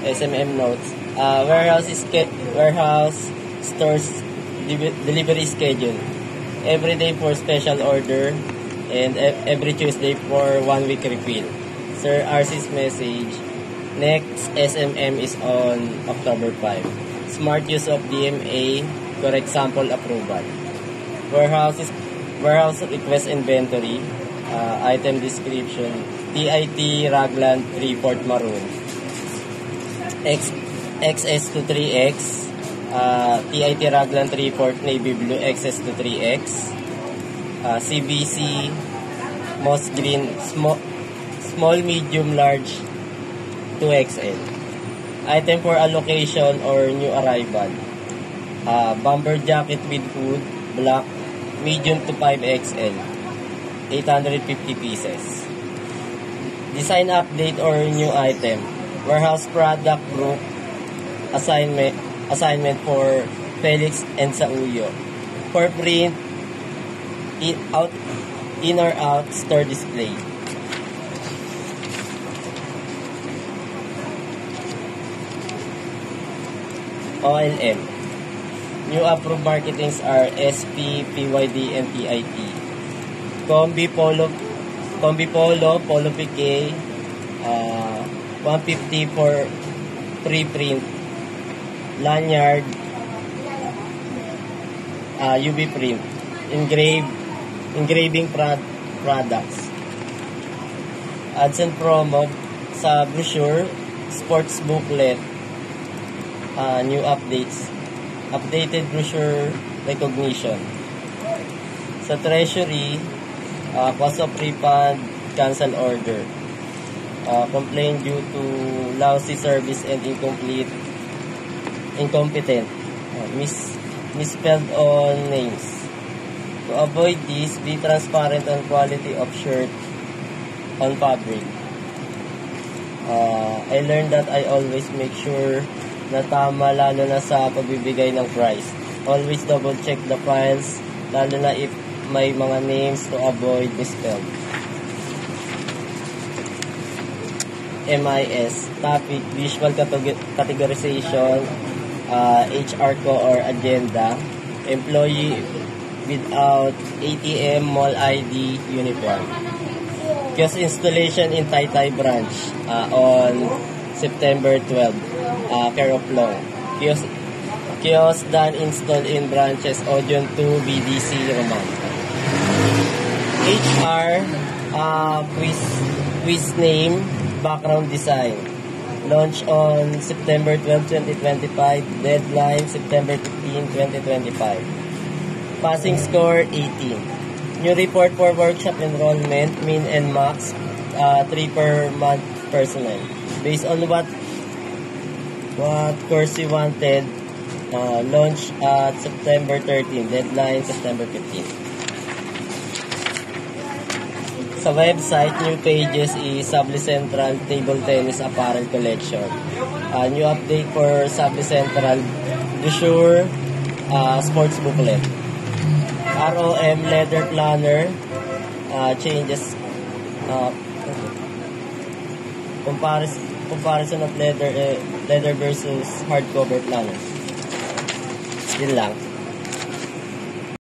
SMM notes. Warehouse stores delivery schedule. Every day for special order and every Tuesday for 1 week refill. Sir RC's message. Next SMM is on October 5. Smart use of DMA, correct sample approval. Warehouse request inventory, item description, TIT Raglan 3 Port Maroon, XS to 3X, TIT Raglan 3 Port Navy Blue XS to 3X, CBC Moss Green small, medium, large 2XL. Item for allocation or new arrival, bomber jacket with hood, black, medium to 5XL, 850 pieces. Design update or new item, warehouse product group assignment for Felix and Sauyo. For print, in or out store display. OLM. New approved marketings are SP, PYD, and TIT. Combi Polo, Polo PK, 150 for pre-print. Lanyard, UV print. Engraving products. Ads and promo sa brochure, sports booklet, new updates, updated brochure recognition. Sa treasury, cost of refund, cancel order, complaint due to lousy service and incompetent, misspelled on names. To avoid this, be transparent on quality of shirt on fabric. I learned that I always make sure na tama lalo na sa pagbibigay ng price. Always double check the files lalo na if may mga names to avoid misspelled. MIS topic, visual categorization, HR ko or agenda, employee without ATM, mall ID, uniform. Kiosk installation in Taytay branch on September 12, care of Long. Kiosk done installed in branches Odion 2, BDC, Roman. HR, quiz name, background design. Launch on September 12, 2025. Deadline September 15, 2025. Passing score 18. New report for workshop enrollment, min and max, 3 per month personnel. Based on what course you wanted, launch at September 13. Deadline September 15. Sa website, new pages is Sabli Central Table Tennis Apparel Collection. New update for Sabli Central brochure, sports booklet. ROM leather planner, changes, comparison of leather versus hardcover planners. Yun lang.